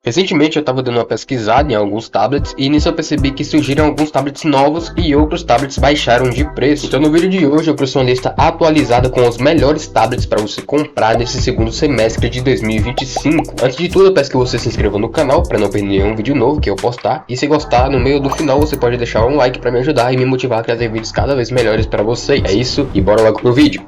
Recentemente eu estava dando uma pesquisada em alguns tablets e nisso eu percebi que surgiram alguns tablets novos e outros tablets baixaram de preço. Então no vídeo de hoje eu trouxe uma lista atualizada com os melhores tablets para você comprar nesse segundo semestre de 2025. Antes de tudo eu peço que você se inscreva no canal para não perder nenhum vídeo novo que eu postar. E se gostar, no meio do final você pode deixar um like para me ajudar e me motivar a trazer vídeos cada vez melhores para vocês. É isso e bora logo pro vídeo.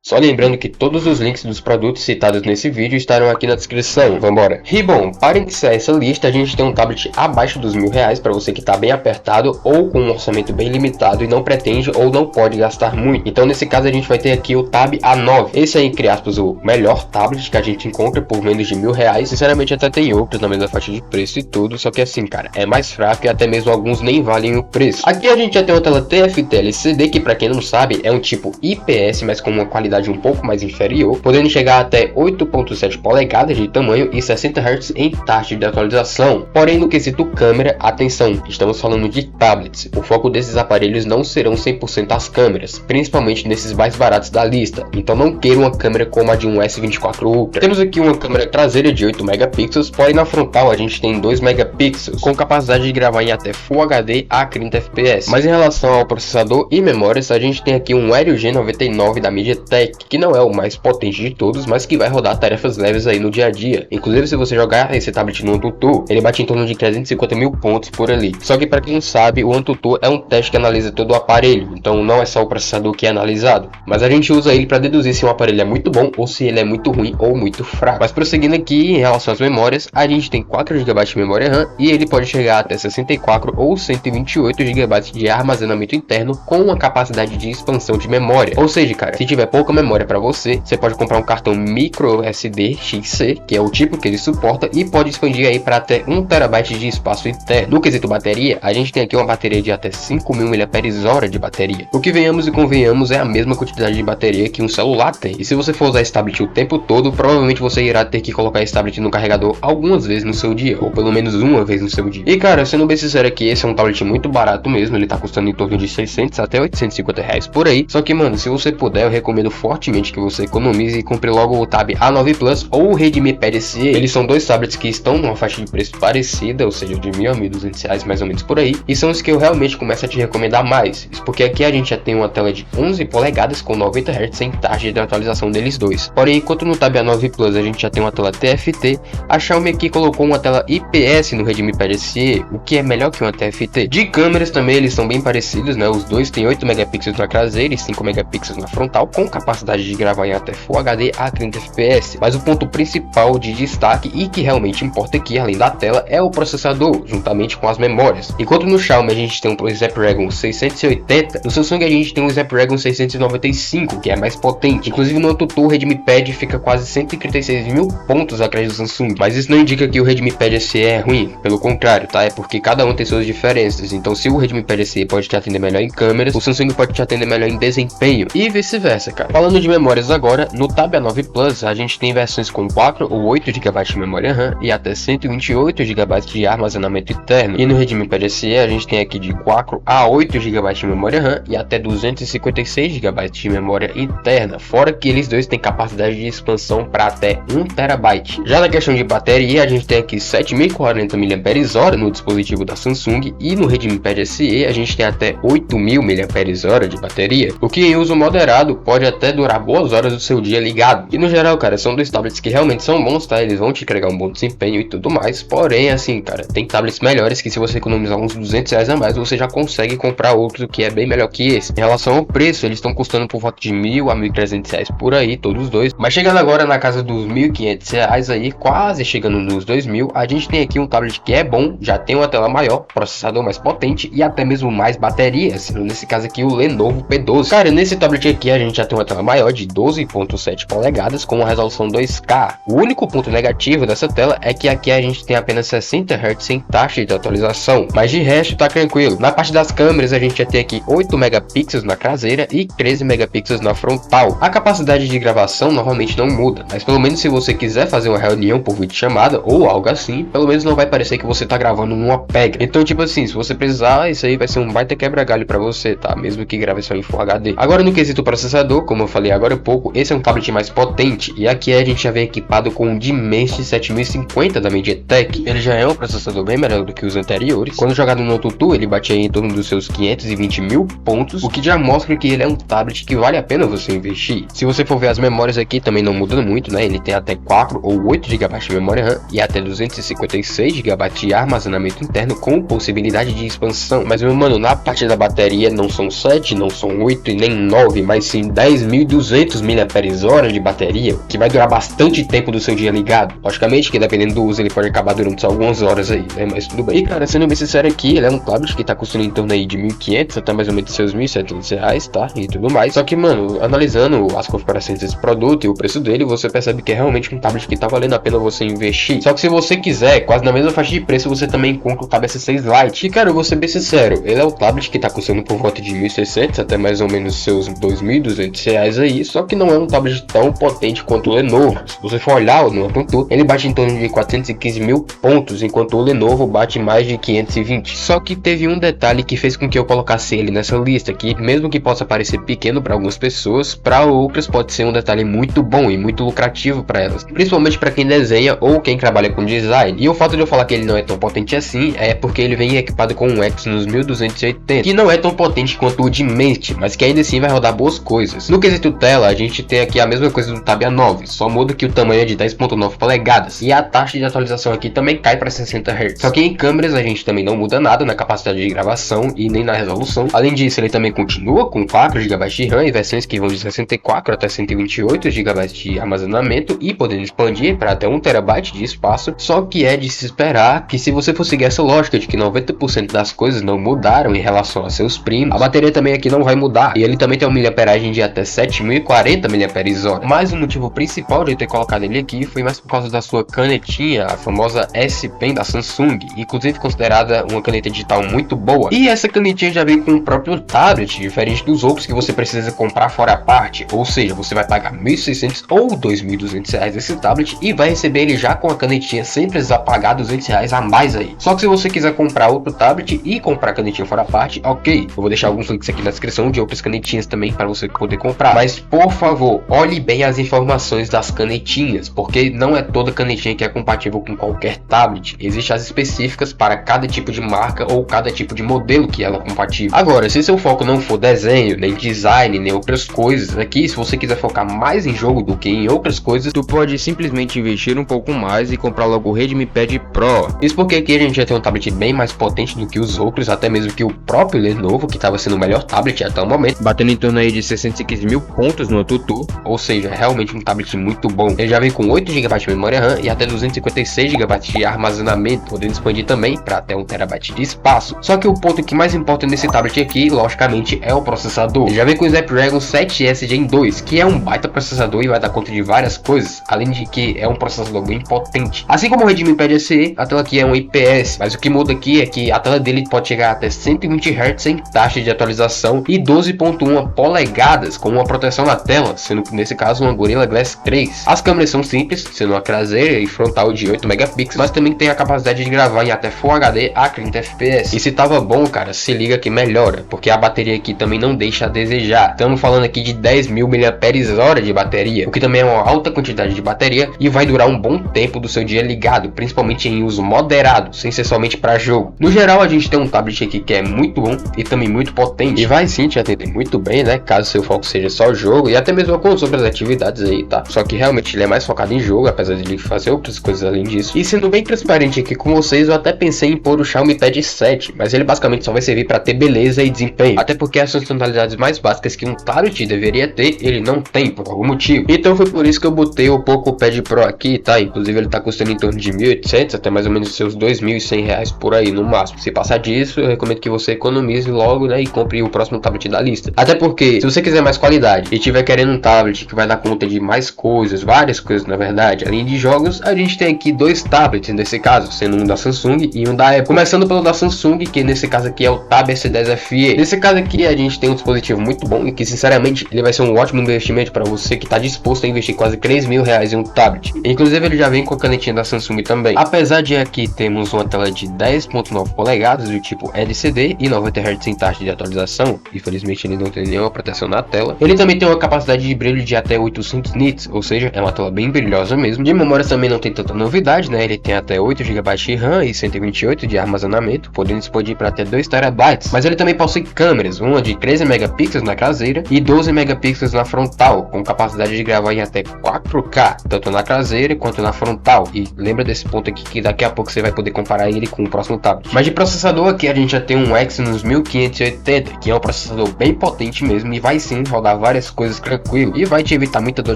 Só lembrando que todos os links dos produtos citados nesse vídeo estarão aqui na descrição. Vambora! E bom, para iniciar essa lista, a gente tem um tablet abaixo dos R$1.000 para você que tá bem apertado ou com um orçamento bem limitado e não pretende ou não pode gastar muito. Então nesse caso a gente vai ter aqui o Tab A9. Esse é, entre aspas, o melhor tablet que a gente encontra por menos de R$1.000. Sinceramente até tem outros na mesma faixa de preço e tudo, só que assim, cara, é mais fraco e até mesmo alguns nem valem o preço. Aqui a gente já tem uma tela TFT LCD que, para quem não sabe, é um tipo IPS, mas com uma qualidade um pouco mais inferior, podendo chegar até 8.7 polegadas de tamanho e 60 Hz em taxa de atualização. Porém, no quesito câmera, atenção, estamos falando de tablets. O foco desses aparelhos não serão 100% as câmeras, principalmente nesses mais baratos da lista. Então não queira uma câmera como a de um S24 Ultra. Temos aqui uma câmera traseira de 8 megapixels, porém na frontal a gente tem 2 megapixels, com capacidade de gravar em até Full HD a 30 fps. Mas em relação ao processador e memórias, a gente tem aqui um Helio G99 da MediaTek, que não é o mais potente de todos, mas que vai rodar tarefas leves aí no dia a dia. Inclusive, se você jogar esse tablet no AnTuTu, ele bate em torno de 350 mil pontos por ali. Só que para quem não sabe, o AnTuTu é um teste que analisa todo o aparelho, então não é só o processador que é analisado, mas a gente usa ele para deduzir se um aparelho é muito bom ou se ele é muito ruim ou muito fraco. Mas prosseguindo aqui, em relação às memórias, a gente tem 4 GB de memória RAM e ele pode chegar até 64 ou 128 GB de armazenamento interno com uma capacidade de expansão de memória. Ou seja, cara, se tiver pouca memória para você pode comprar um cartão micro SD XC, que é o tipo que ele suporta, e pode expandir aí para até 1 TB de espaço interno. No quesito bateria, a gente tem aqui uma bateria de até 5.000 mAh de bateria. O que venhamos e convenhamos é a mesma quantidade de bateria que um celular tem. E se você for usar esse tablet o tempo todo, provavelmente você irá ter que colocar esse tablet no carregador algumas vezes no seu dia, ou pelo menos uma vez no seu dia. E cara, sendo bem sincero aqui, esse é um tablet muito barato mesmo, ele tá custando em torno de 600 até 850 reais por aí. Só que mano, se você puder, eu recomendo fortemente que você economize e compre logo o Tab A9 Plus ou o Redmi Pad SE. Eles são dois tablets que estão numa faixa de preço parecida, ou seja, de R$1.000 a R$1.200 mais ou menos por aí, e são os que eu realmente começo a te recomendar mais. Isso porque aqui a gente já tem uma tela de 11 polegadas com 90 Hz em taxa de atualização deles dois. Porém, enquanto no Tab A9 Plus a gente já tem uma tela TFT, a Xiaomi aqui colocou uma tela IPS no Redmi Pad SE, o que é melhor que uma TFT. De câmeras também eles são bem parecidos, né? Os dois têm 8 megapixels na traseira e 5 megapixels na frontal, com capacidade de gravar em até Full HD a 30 fps, mas o ponto principal de destaque e que realmente importa aqui, além da tela, é o processador, juntamente com as memórias. Enquanto no Xiaomi a gente tem um Snapdragon 680, no Samsung a gente tem um Snapdragon 695, que é mais potente. Inclusive no AnTuTu o Redmi Pad fica quase 136 mil pontos atrás do Samsung, mas isso não indica que o Redmi Pad SE é ruim, pelo contrário, tá? É porque cada um tem suas diferenças, então se o Redmi Pad SE pode te atender melhor em câmeras, o Samsung pode te atender melhor em desempenho, e vice-versa, cara. Falando de memórias agora, no Tab A9 Plus a gente tem versões com 4 ou 8 GB de memória RAM e até 128 GB de armazenamento interno. E no Redmi Pad SE a gente tem aqui de 4 a 8 GB de memória RAM e até 256 GB de memória interna, fora que eles dois têm capacidade de expansão para até 1 TB. Já na questão de bateria, a gente tem aqui 7.040 mAh no dispositivo da Samsung e no Redmi Pad SE a gente tem até 8.000 mAh de bateria, o que em uso moderado pode até durar boas horas do seu dia ligado. E no geral, cara, são dois tablets que realmente são bons, tá? Eles vão te entregar um bom desempenho e tudo mais. Porém, assim, cara, tem tablets melhores que se você economizar uns R$200 a mais, você já consegue comprar outro que é bem melhor que esse. Em relação ao preço, eles estão custando por volta de R$1.000 a R$1.300 por aí, todos os dois. Mas chegando agora na casa dos R$1.500 aí, quase chegando nos R$2.000, a gente tem aqui um tablet que é bom, já tem uma tela maior, processador mais potente e até mesmo mais bateria, sendo nesse caso aqui o Lenovo P12. Cara, nesse tablet aqui a gente já tem uma tela maior de 12.7 polegadas com uma resolução 2K. O único ponto negativo dessa tela é que aqui a gente tem apenas 60 Hz em taxa de atualização, mas de resto tá tranquilo. Na parte das câmeras a gente já tem aqui 8 megapixels na traseira e 13 megapixels na frontal. A capacidade de gravação normalmente não muda, mas pelo menos se você quiser fazer uma reunião por videochamada ou algo assim, pelo menos não vai parecer que você tá gravando numa pega. Então tipo assim, se você precisar, isso aí vai ser um baita quebra-galho pra você, tá? Mesmo que grave só em Full HD. Agora no quesito processador, como eu falei agora há pouco, esse é um tablet mais potente, e aqui a gente já vem equipado com o Dimensity 7050 da MediaTek. Ele já é um processador bem melhor do que os anteriores. Quando jogado no AnTuTu, ele bate aí em torno dos seus 520 mil pontos, o que já mostra que ele é um tablet que vale a pena você investir. Se você for ver as memórias aqui, também não muda muito, né? Ele tem até 4 ou 8 GB de memória RAM e até 256 GB de armazenamento interno com possibilidade de expansão. Mas meu mano, na parte da bateria não são 7, não são 8 e nem 9, mas sim 10.200 mAh de bateria, que vai durar bastante tempo do seu dia ligado. Logicamente que dependendo do uso ele pode acabar durando só algumas horas aí, né? Mas tudo bem. E cara, sendo bem sincero aqui, ele é um tablet que tá custando em torno aí de 1.500 até mais ou menos seus 1.700 reais, tá? E tudo mais. Só que, mano, analisando as configurações desse produto e o preço dele, você percebe que é realmente um tablet que tá valendo a pena você investir. Só que se você quiser, quase na mesma faixa de preço, você também encontra o Tab S6 Lite. E cara, eu vou ser bem sincero, ele é o tablet que tá custando por volta de 1.600 até mais ou menos seus 2.200 reais aí, só que não é um tablet tão potente quanto o Lenovo. Se você for olhar no AnTuTu, ele bate em torno de 415 mil pontos, enquanto o Lenovo bate mais de 520. Só que teve um detalhe que fez com que eu colocasse ele nessa lista, que mesmo que possa parecer pequeno para algumas pessoas, para outras pode ser um detalhe muito bom e muito lucrativo para elas, principalmente para quem desenha ou quem trabalha com design. E o fato de eu falar que ele não é tão potente assim é porque ele vem equipado com um Exynos 1280, que não é tão potente quanto o Dimensity, mas que ainda assim vai rodar boas coisas. No quesito tela, a gente tem aqui a mesma coisa do Tab A9, só muda que o tamanho é de 10.9 polegadas e a taxa de atualização aqui também cai para 60 Hz. Só que em câmeras a gente também não muda nada na capacidade de gravação e nem na resolução. Além disso, ele também continua com 4 GB de RAM e versões que vão de 64 até 128 GB de armazenamento e podendo expandir para até 1 TB de espaço. Só que é de se esperar que, se você for seguir essa lógica de que 90% das coisas não mudaram em relação a seus primos, a bateria também aqui não vai mudar, e ele também tem uma miliamperagem de até 7.040 mAh. Mas o motivo principal de eu ter colocado ele aqui foi mais por causa da sua canetinha, a famosa S Pen da Samsung, inclusive considerada uma caneta digital muito boa. E essa canetinha já vem com o próprio tablet, diferente dos outros que você precisa comprar fora a parte, ou seja, você vai pagar 1.600 ou 2.200 reais esse tablet e vai receber ele já com a canetinha sem precisar pagar 200 reais a mais aí. Só que se você quiser comprar outro tablet e comprar a canetinha fora a parte, ok, eu vou deixar alguns links aqui na descrição de outras canetinhas também para você poder comprar. Mas por favor, olhe bem as informações das canetinhas, porque não é toda canetinha que é compatível com qualquer tablet. Existem as específicas para cada tipo de marca ou cada tipo de modelo que ela é compatível. Agora, se seu foco não for desenho, nem design, nem outras coisas, aqui se você quiser focar mais em jogo do que em outras coisas, tu pode simplesmente investir um pouco mais e comprar logo o Redmi Pad Pro. Isso porque aqui a gente já tem um tablet bem mais potente do que os outros, até mesmo que o próprio Lenovo, que estava sendo o melhor tablet até o momento, batendo em torno aí de 615 mil pontos no AnTuTu, ou seja, realmente um tablet muito bom. Ele já vem com 8 GB de memória RAM e até 256 GB de armazenamento, podendo expandir também para até 1 TB de espaço. Só que o ponto que mais importa nesse tablet aqui, logicamente, é o processador. Ele já vem com o Snapdragon 7S Gen 2, que é um baita processador e vai dar conta de várias coisas, além de que é um processador bem potente. Assim como o Redmi Pad SE, a tela aqui é um IPS, mas o que muda aqui é que a tela dele pode chegar até 120 Hz sem taxa de atualização e 12.1 polegadas com uma proteção na tela, sendo que nesse caso uma Gorilla Glass 3. As câmeras são simples, sendo uma traseira e frontal de 8 megapixels, mas também tem a capacidade de gravar em até Full HD a 30 FPS. E se tava bom, cara, se liga que melhora, porque a bateria aqui também não deixa a desejar. Estamos falando aqui de 10.000 mAh de bateria, o que também é uma alta quantidade de bateria e vai durar um bom tempo do seu dia ligado, principalmente em uso moderado, sem ser somente para jogo. No geral, a gente tem um tablet aqui que é muito bom e também muito potente, e vai sim te atender muito bem, né, caso seu foco seja só o jogo e até mesmo algumas outras atividades aí, tá? Só que realmente ele é mais focado em jogo, apesar de ele fazer outras coisas além disso. E sendo bem transparente aqui com vocês, eu até pensei em pôr o Xiaomi Pad 7, mas ele basicamente só vai servir para ter beleza e desempenho, até porque as funcionalidades mais básicas que um tablet deveria ter, ele não tem por algum motivo. Então foi por isso que eu botei o Poco Pad Pro aqui, tá? Inclusive ele tá custando em torno de 1.800 até mais ou menos seus 2.100 reais por aí no máximo. Se passar disso, eu recomendo que você economize logo, né, e compre o próximo tablet da lista. Até porque, se você quiser mais qualidade e tiver querendo um tablet que vai dar conta de mais coisas, várias coisas na verdade, além de jogos, a gente tem aqui dois tablets nesse caso, sendo um da Samsung e um da Apple. Começando pelo da Samsung, que nesse caso aqui é o Tab S10 FE. Nesse caso aqui a gente tem um dispositivo muito bom e que sinceramente ele vai ser um ótimo investimento para você que está disposto a investir quase 3.000 reais em um tablet. Inclusive ele já vem com a canetinha da Samsung também. Apesar de aqui temos uma tela de 10.9 polegadas do tipo LCD e 90 Hz sem taxa de atualização, infelizmente ele não tem nenhuma proteção na tela. Ele também tem uma capacidade de brilho de até 800 nits, ou seja, é uma tela bem brilhosa mesmo. De memória também não tem tanta novidade, né? Ele tem até 8 GB de RAM e 128 de armazenamento, podendo expandir para até 2 TB. Mas ele também possui câmeras, uma de 13 megapixels na traseira e 12 megapixels na frontal, com capacidade de gravar em até 4K, tanto na traseira quanto na frontal. E lembra desse ponto aqui que daqui a pouco você vai poder comparar ele com o próximo tablet. Mas de processador aqui a gente já tem um Exynos 1580, que é um processador bem potente mesmo e vai sim rodar várias coisas tranquilo e vai te evitar muita dor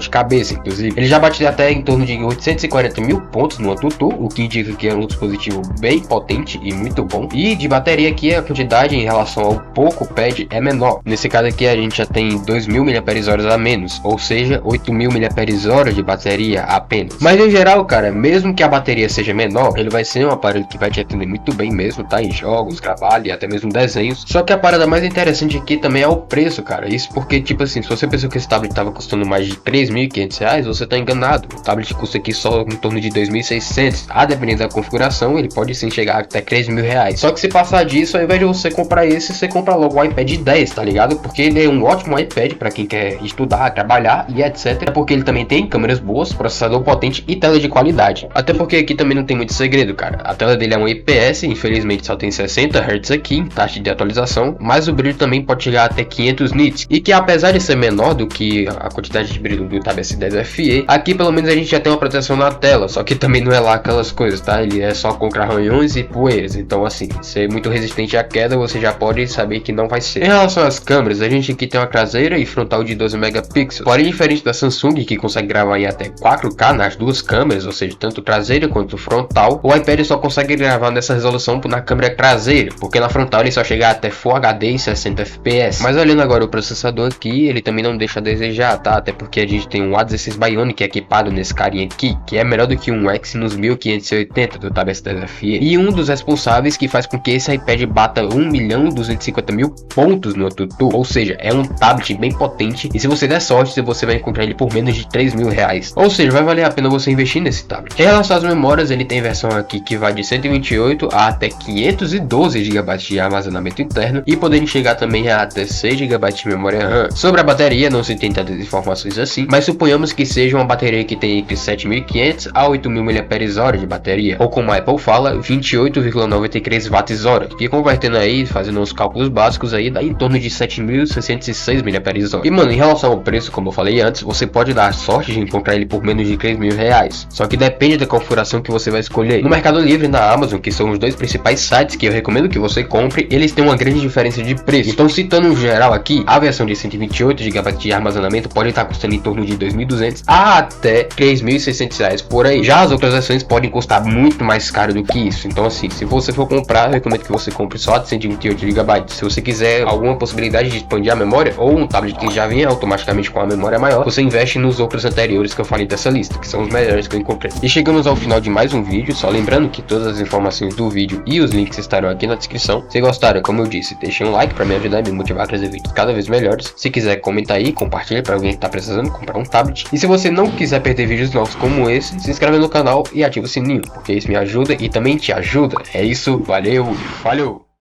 de cabeça. Inclusive, ele já bate até em torno de 840 mil pontos no AnTuTu, o que indica que é um dispositivo bem potente e muito bom. E de bateria aqui a quantidade em relação ao Poco Pad é menor. Nesse caso aqui a gente já tem 2000 mAh a menos, ou seja, 8000 mAh de bateria apenas. Mas em geral, cara, mesmo que a bateria seja menor, ele vai ser um aparelho que vai te atender muito bem mesmo, tá? Em jogos, trabalho e até mesmo desenhos. Só que a parada mais interessante aqui também é o preço, cara. Isso porque, tipo assim, se você pensou que esse tablet tava custando mais de R$3.500, você tá enganado. O tablet custa aqui só em torno de 2.600. A dependendo da configuração, ele pode sim chegar até R$3.000. Só que se passar disso, ao invés de você comprar esse, você compra logo o iPad 10, tá ligado? Porque ele é um ótimo iPad para quem quer estudar, trabalhar e etc. Porque ele também tem câmeras boas, processador potente e tela de qualidade. Até porque aqui também não tem muito segredo, cara. A tela dele é um IPS, infelizmente só tem 60 Hz aqui, taxa de atualização, mas o brilho também pode chegar até 500 nits. E que apesar de ser menor do que a quantidade de brilho do Tab S10 FE, aqui pelo menos a gente já tem uma proteção na tela, só que também não é lá aquelas coisas, tá? Ele é só contra arranhões e poeiras, então assim, ser muito resistente à queda você já pode saber que não vai ser. Em relação às câmeras, a gente aqui tem uma traseira e frontal de 12 megapixels, porém diferente da Samsung que consegue gravar em até 4K nas duas câmeras, ou seja, tanto traseira quanto frontal, o iPad só consegue gravar nessa resolução na câmera traseira, porque na frontal ele só chega até Full HD e 60 fps. Mas olhando agora o processador aqui, ele também não deixa a desejar, tá? Até porque a gente tem um A16 Bionic equipado nesse carinha aqui, que é melhor do que um Exynos 1580 do Tab S10 FE, e um dos responsáveis que faz com que esse iPad bata 1.250.000 pontos no AnTuTu, ou seja, é um tablet bem potente e se você der sorte, você vai encontrar ele por menos de R$3.000, ou seja, vai valer a pena você investir nesse tablet. Em relação às memórias, ele tem versão aqui que vai de 128 a até 512 GB de armazenamento interno e podendo chegar também a até 6 GB de memória RAM. Sobre a bateria, não se tem tantas informações assim, mas suponhamos que seja uma bateria que tem entre 7.500 a 8.000 mAh de bateria, ou como a Apple fala, 28,93 Wh, que convertendo aí, fazendo uns cálculos básicos aí, dá em torno de 7.606 mAh. E mano, em relação ao preço, como eu falei antes, você pode dar sorte de encontrar ele por menos de R$3.000, só que depende da configuração que você vai escolher. No Mercado Livre e na Amazon, que são os dois principais sites que eu recomendo que você compre, eles têm uma grande diferença de preço. Então, citando no geral aqui, a versão de 128 GB de armazenamento pode estar custando em torno de R$2.200 a até R$3.600 por aí. Já as outras versões podem custar muito mais caro do que isso. Então assim, se você for comprar, eu recomendo que você compre só a de 128 GB. Se você quiser alguma possibilidade de expandir a memória, ou um tablet que já vem automaticamente com a memória maior, você investe nos outros anteriores que eu falei dessa lista, que são os melhores que eu encontrei. E chegamos ao final de mais um vídeo, só lembrando que todas as informações do vídeo e os links estarão aqui na descrição. Se gostaram, como eu disse, deixem um like para me ajudar e me motivar a trazer vídeos cada vez melhores. Se quiser, comenta aí, compartilha para alguém que está precisando comprar um tablet. E se você não quiser perder vídeos novos como esse, se inscreve no canal e ativa o sininho, porque isso me ajuda e também te ajuda. É isso, valeu, falhou!